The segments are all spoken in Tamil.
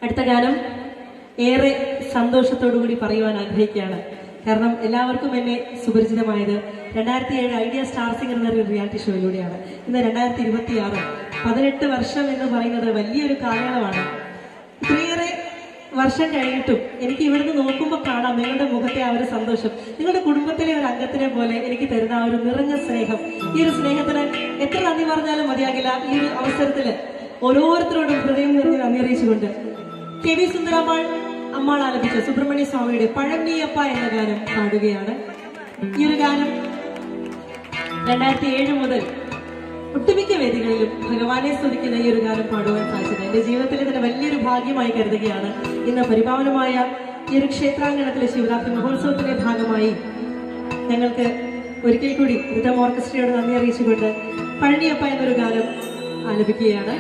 അടുത്ത ഗാനം ഏറെ സന്തോഷത്തോടുകൂടി പറയുവാൻ ആഗ്രഹിക്കുകയാണ്. കാരണം എല്ലാവർക്കും എന്നെ സുപരിചിതമായത് 2007 ഐഡിയ സ്റ്റാർ സിംഗർ എന്നൊരു റിയാലിറ്റി ഷോയിലൂടെയാണ്. ഇന്ന് 2026, 18 വർഷം എന്ന് പറയുന്നത് വലിയൊരു കാലയളവാണ്. ഇത്രയേറെ വർഷം കഴിഞ്ഞിട്ടും എനിക്ക് ഇവിടുന്ന് നോക്കുമ്പോൾ കാണാം നിങ്ങളുടെ മുഖത്തെ ആ ഒരു സന്തോഷം, നിങ്ങളുടെ കുടുംബത്തിലെ ഒരു അംഗത്തിനെ പോലെ എനിക്ക് തരുന്ന ആ ഒരു നിറഞ്ഞ സ്നേഹം. ഈ ഒരു സ്നേഹത്തിന് എത്ര നന്ദി പറഞ്ഞാലും മതിയാകില്ല. ഈ ഒരു അവസരത്തിൽ ഓരോരുത്തരോടും ഹൃദയം നിറഞ്ഞ് നന്ദി അറിയിച്ചുകൊണ്ട് കെ.വി. സുന്ദരാമ്പാൾ അമ്മാൾ ആലപിച്ച സുബ്രഹ്മണ്യ സ്വാമിയുടെ പഴനിയപ്പ എന്ന ഗാനം പാടുകയാണ്. ഈ ഒരു ഗാനം 2007 മുതൽ ഒട്ടുമിക്ക വേദികളിലും ഭഗവാനെ സ്തുതിക്കുന്ന ഈ ഒരു ഗാനം പാടുവാൻ സാധിച്ചത് എന്റെ ജീവിതത്തിലെ തന്നെ വലിയൊരു ഭാഗ്യമായി കരുതുകയാണ്. ഇന്ന് പരിപാവനമായ ഈ ഒരു ക്ഷേത്രാങ്കണത്തിലെ ശിവരാത്രി മഹോത്സവത്തിന്റെ ഭാഗമായി ഞങ്ങൾക്ക് ഒരിക്കൽ കൂടി റിതം ഓർക്കസ്ട്രയോട് നന്ദി അറിയിച്ചുകൊണ്ട് പഴനിയപ്പ എന്നൊരു ഗാനം ആലപിക്കുകയാണ്.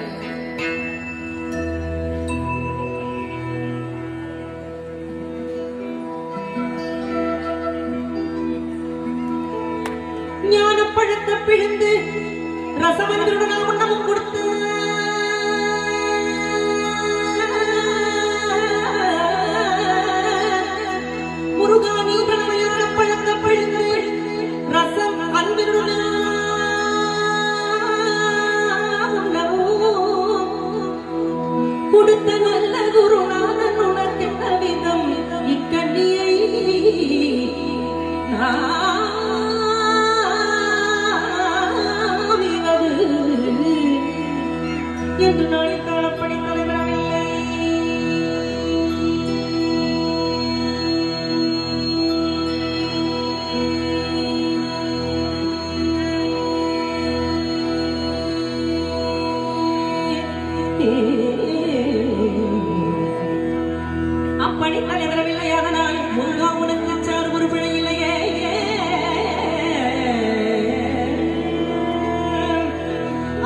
ஞானப்பழத்தை பிழிந்து ரசமந்திருடன் உண்ணவும் கொடுத்து முருகானி பிரணமையான பழத்தை பிழிந்து ரசம் அன்பினுடன் உண்ணவும் கொடுத்த நல்ல குருநாதன் உணர்கின்ற விதம் இக்கண்ணியை என்று நாளை காலப்படி தலைவரவில்லை. அப்படி தலைவரவில்லை. அதனால் முருகா உனக்கு சார் ஒரு பிழை இல்லையே.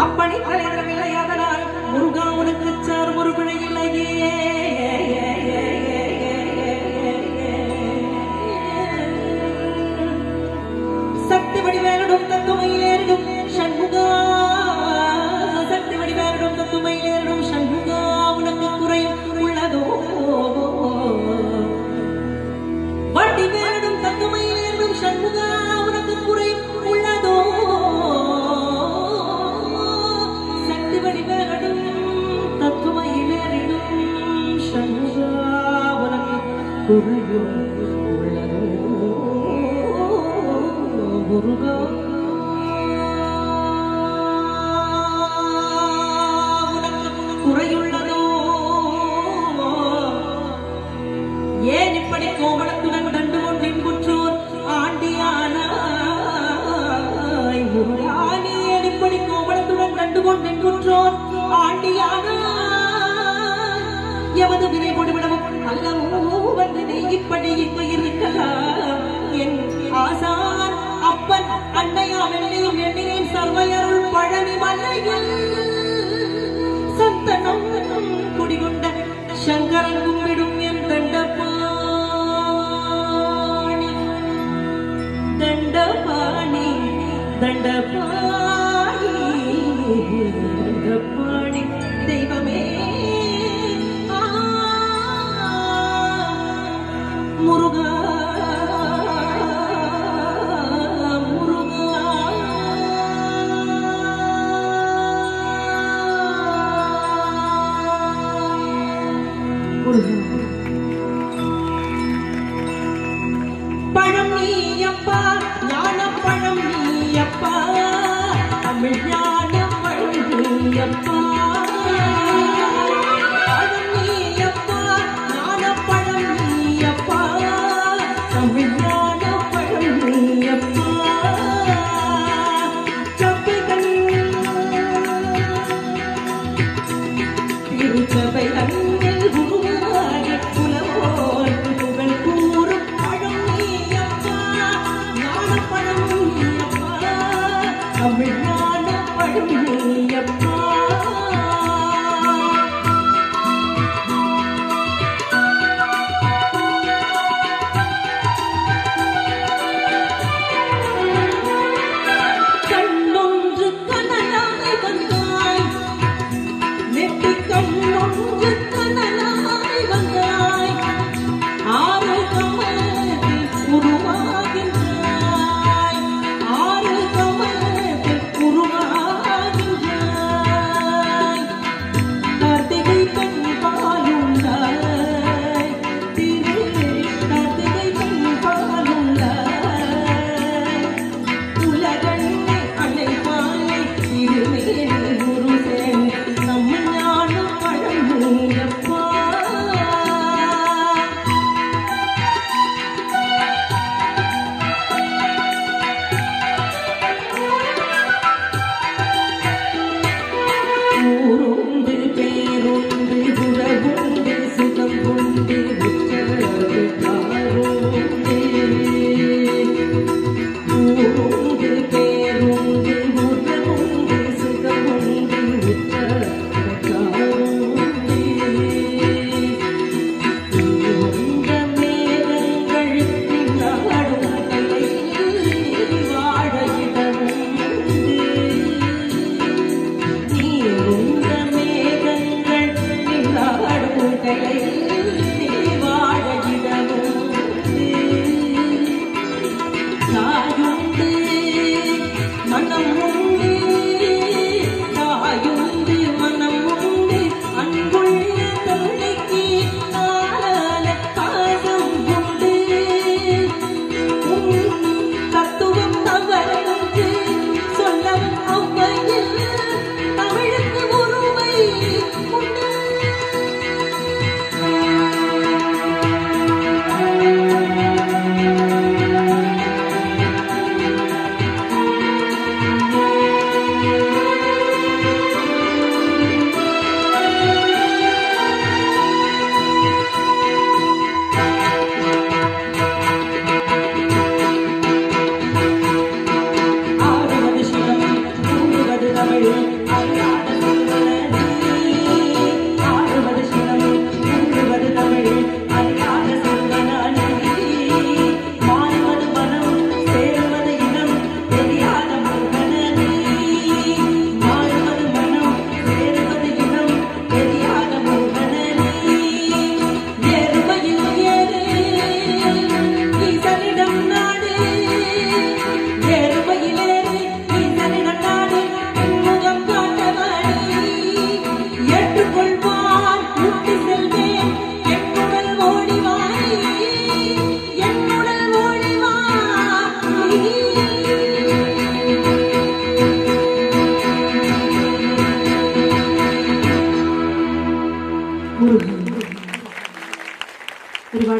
அப்படி தலைவரவில்லை. அதனால் முருகா உனக்கு சார் ஒரு பிழை இல்லையே. சக்தி வடிவேலிடும் தத்துமையிலேறிடும் சண்முகா, சக்தி வடிவேலிடும் தத்துமையிலேறிடும் சண்முகா உனக்கு குறையும் உள்ளதோ. வடிவேலிடும் தத்துமையிலேறிடும் சண்முகா உனக்கு குறையும் உள்ளதோ. சக்தி வடிவேலிடும் தத்துமையிலேறிடும் சண்முகா உனக்கு குறையும் உள்ளதோ. முருகா குறையுள்ளதோ. ஏன் இப்படி கோவணத்துடன் கண்டு கொண்டின் குற்றோர் ஆண்டியானாய். முருகானி ஏன் இப்படி கோவணத்துடன் கண்டு கொண்டின் குற்றோர் ஆண்டியானாய். எமது வினை முடிவிடவும் அல்லவோ வந்து நீ இப்படி இங்கு இருக்கலாம். என் ஆசான் அப்பன் அன்னையாம் என்னையும் எண்ணினேன் சர்வையருள் பழனி மலையில் சந்தனம் குடிகொண்ட சங்கரன் கும்பிடும் என் தண்டபாணி தண்டபாணி தண்டபாணி தண்டபாணி தெய்வமே முருகா பழம் நீயப்பா ஞானப்பழம் நீயப்பா தமிழ் ஞானப்பழம் நீயப்பா. பழம் நீயப்பா ஞானப்பழம் நீயப்பா தமிழ் ஞானப்பழம் நீயப்பா. சபைகள் திருச்சபை அங்கில் உருவாகி புலவோர் புகழ் கூறும் பழம் நீயப்பா ஞானப்பழம் நீயப்பா தமிழ் ஞானப்பழம் நீயப்பா. கண்ணொன்று கனலாய் வந்தாய் நெற்றி கண்ணொன்று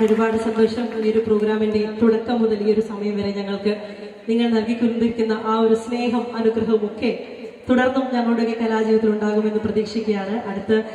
ഒരുപാട് സന്തോഷം. ഈ ഒരു പ്രോഗ്രാമിന്റെ തുടക്കം മുതൽ ഈ ഒരു സമയം വരെ ഞങ്ങൾക്ക് നിങ്ങൾ നൽകിക്കൊണ്ടിരിക്കുന്ന ആ ഒരു സ്നേഹം അനുഗ്രഹവും ഒക്കെ തുടർന്നും ഞങ്ങളുടെയൊക്കെ കലാജീവിതത്തിൽ ഉണ്ടാകുമെന്ന് പ്രതീക്ഷിക്കുകയാണ്. അടുത്ത